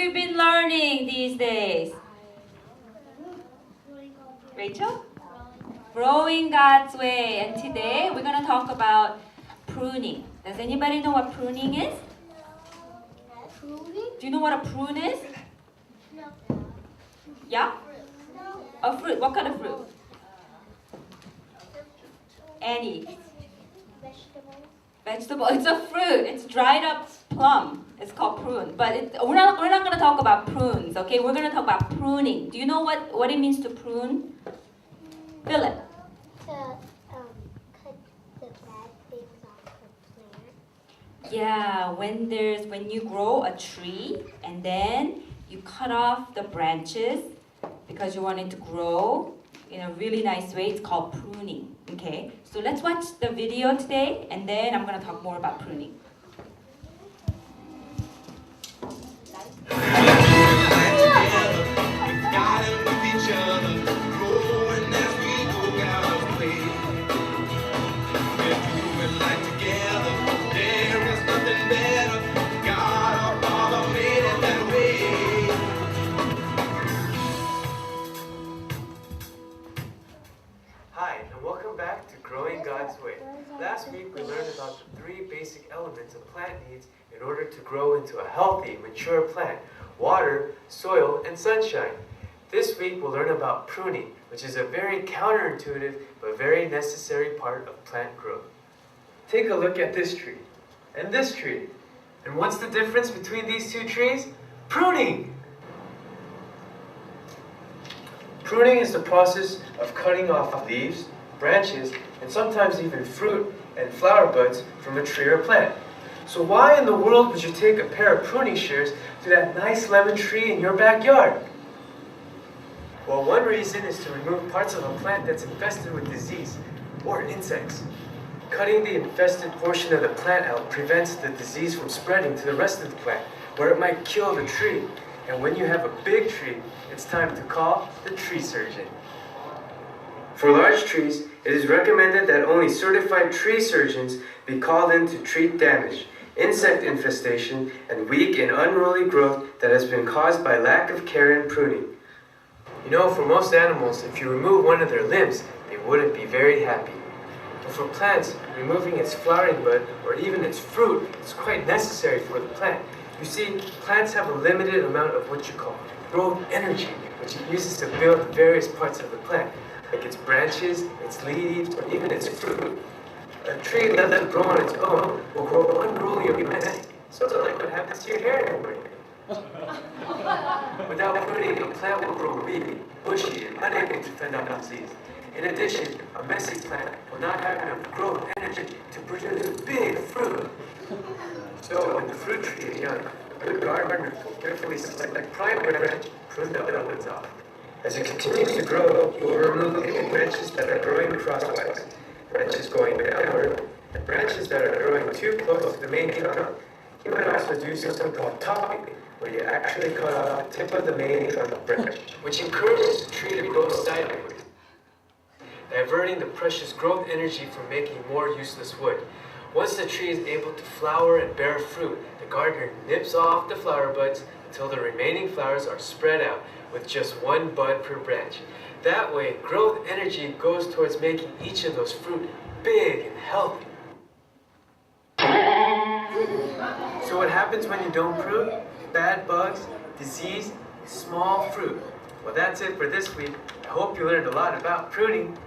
we been learning these days? Rachel? Growing God's way. And today we're going to talk about pruning. Does anybody know what pruning is? Pruning? Do you know what a prune is? No. Yeah? No. A fruit. What kind of fruit? Any. Vegetables. Vegetable. It's a fruit. It's dried up plum. It's called prune. But we're not going to talk about prunes, okay? We're going to talk about pruning. Do you know what it means to prune? Philip. To cut the bad things off the plant. Yeah, when you grow a tree and then you cut off the branches because you want it to grow in a really nice way, it's called pruning. Okay, so let's watch the video today and then I'm going to talk more about pruning. Hi, and welcome back to Growing God's Way. Last week we learned about the 3 basic elements a plant needs in order to grow into a healthy, mature plant: water, soil, and sunshine. This week we'll learn about pruning, which is a very counterintuitive but very necessary part of plant growth. Take a look at this tree and this tree. And what's the difference between these 2 trees? Pruning! Pruning is the process of cutting off leaves, branches, and sometimes even fruit and flower buds from a tree or plant. So why in the world would you take a pair of pruning shears to that nice lemon tree in your backyard? Well, one reason is to remove parts of a plant that's infested with disease or insects. Cutting the infested portion of the plant out prevents the disease from spreading to the rest of the plant, where it might kill the tree. And when you have a big tree, it's time to call the tree surgeon. For large trees, it is recommended that only certified tree surgeons be called in to treat damage, insect infestation, and weak and unruly growth that has been caused by lack of care and pruning. You know, for most animals, if you remove one of their limbs, they wouldn't be very happy. But for plants, removing its flowering bud or even its fruit is quite necessary for the plant. You see, plants have a limited amount of what you call growth energy, which it uses to build various parts of the plant, like its branches, its leaves, or even its fruit. A tree that grows on its own will grow unruly or messy, sort of like what happens to your hair in the morning. Without pruning, a plant will grow weak, bushy, and unable to fend off disease. In addition, a messy plant will not have enough growth energy to produce big fruit. So when the fruit tree is young, a good gardener will carefully select a primary branch, prune the other ones off. As it continues to grow, you will remove any branches that are growing crosswise, branches going downward, and branches that are growing too close to the main trunk. You might also do something called topping, where you actually cut off the tip of the main trunk branch, which encourages the tree to grow sideways, diverting the precious growth energy from making more useless wood. Once the tree is able to flower and bear fruit, the gardener nips off the flower buds until the remaining flowers are spread out with just one bud per branch. That way, growth energy goes towards making each of those fruit big and healthy. So what happens when you don't prune? Bad bugs, disease, small fruit. Well, that's it for this week. I hope you learned a lot about pruning.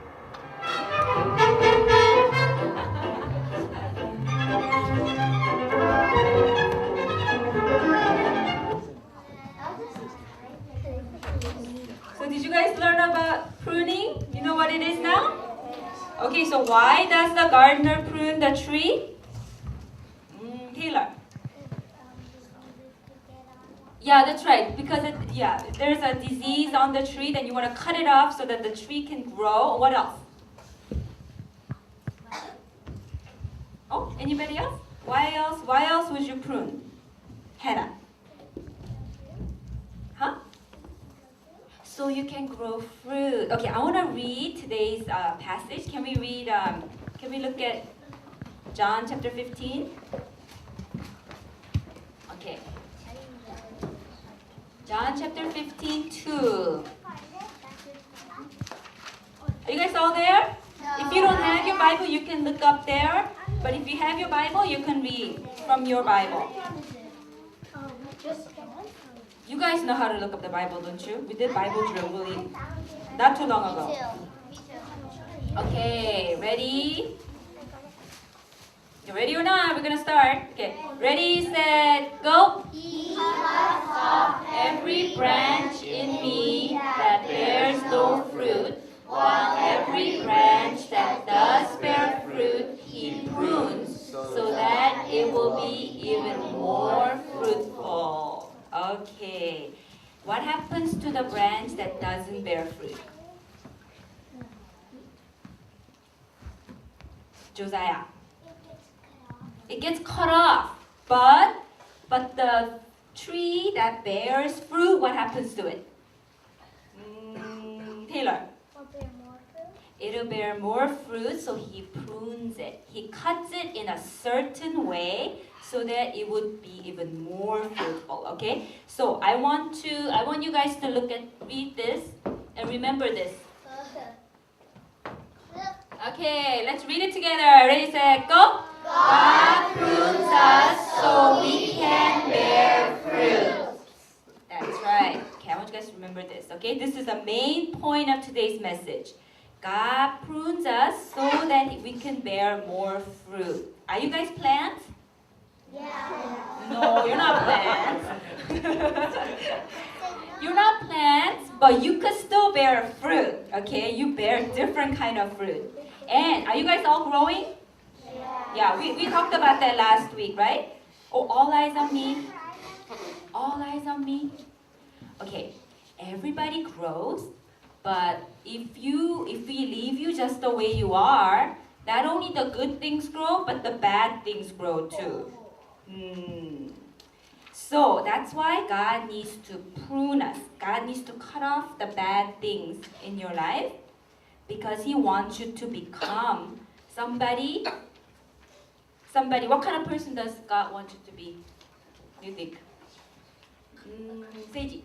So did you guys learn about pruning? You know what it is now? Okay, so why does the gardener prune the tree? Taylor. Yeah, that's right. Because there's a disease on the tree, then you want to cut it off so that the tree can grow. What else? Oh, anybody else? Why else? Why else would you prune? Hannah. Huh? So you can grow fruit. Okay, I want to read today's passage. Can we read? Can we look at John chapter 15? Okay. John chapter 15, 2. Are you guys all there? If you don't have your Bible, you can look up there. But if you have your Bible, you can read from your Bible. You guys know how to look up the Bible, don't you? We did Bible drill really not too long ago. Okay, ready? You ready or not? We're gonna start. Okay, ready, set, go. He cuts off Every branch in me that bears no fruit, while every branch that does bear fruit, he prunes, so that it will be even more fruitful. Okay, what happens to the branch that doesn't bear fruit? Josiah. It gets cut off, but the tree that bears fruit, what happens to it? Taylor. It'll bear more fruit, so he prunes it. He cuts it in a certain way so that it would be even more fruitful. Okay? So I want you guys to read this and remember this. Okay, let's read it together. Ready, set, go. God prunes us so we can bear fruit. That's right. Okay, I want you guys to remember this. Okay, this is the main point of today's message. God prunes us so that we can bear more fruit. Are you guys plants? Yeah. No, you're not plants. You're not plants, but you could still bear fruit. Okay, you bear different kind of fruit. And are you guys all growing? Yeah, we talked about that last week, right? Oh, all eyes on me. All eyes on me. Okay, everybody grows, but if we leave you just the way you are, not only the good things grow, but the bad things grow too. So that's why God needs to prune us. God needs to cut off the bad things in your life because He wants you to become somebody. What kind of person does God want you to be? What do you think? Seiji.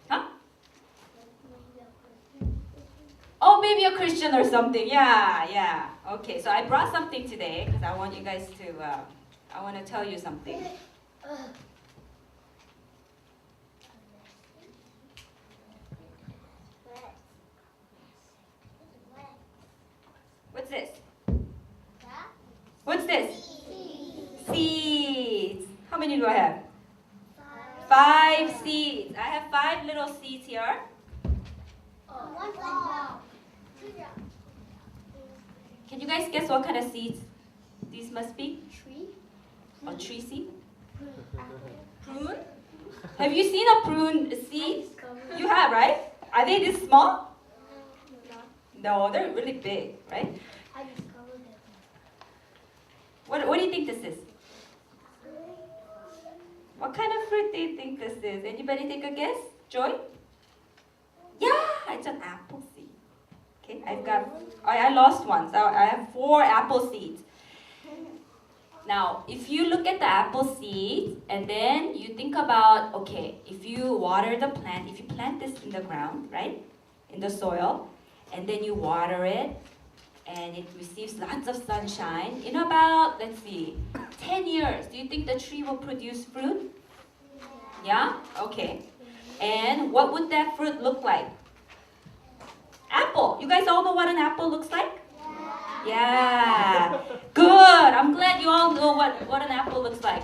Huh? Oh, maybe a Christian or something. Yeah. Okay, so I brought something today because I want you guys to, I want to tell you something. What's this? What's this? Seeds. How many do I have? 5 seeds. I have 5 little seeds here. Can you guys guess what kind of seeds these must be? Tree. A tree seed? Prune? Have you seen a prune seed? You have, right? Are they this small? No, they're really big, right? I discovered it. What do you think this is? What kind of fruit do you think this is? Anybody take a guess? Joy? Yeah, it's an apple seed. Okay, I lost one. So I have 4 apple seeds. Now, if you look at the apple seeds and then you think about, okay, if you water the plant, if you plant this in the ground, right, in the soil, and then you water it, and it receives lots of sunshine, in about, let's see, 10 years, do you think the tree will produce fruit? Yeah? Okay. And what would that fruit look like? Apple. You guys all know what an apple looks like? Yeah. Good. I'm glad you all know what an apple looks like.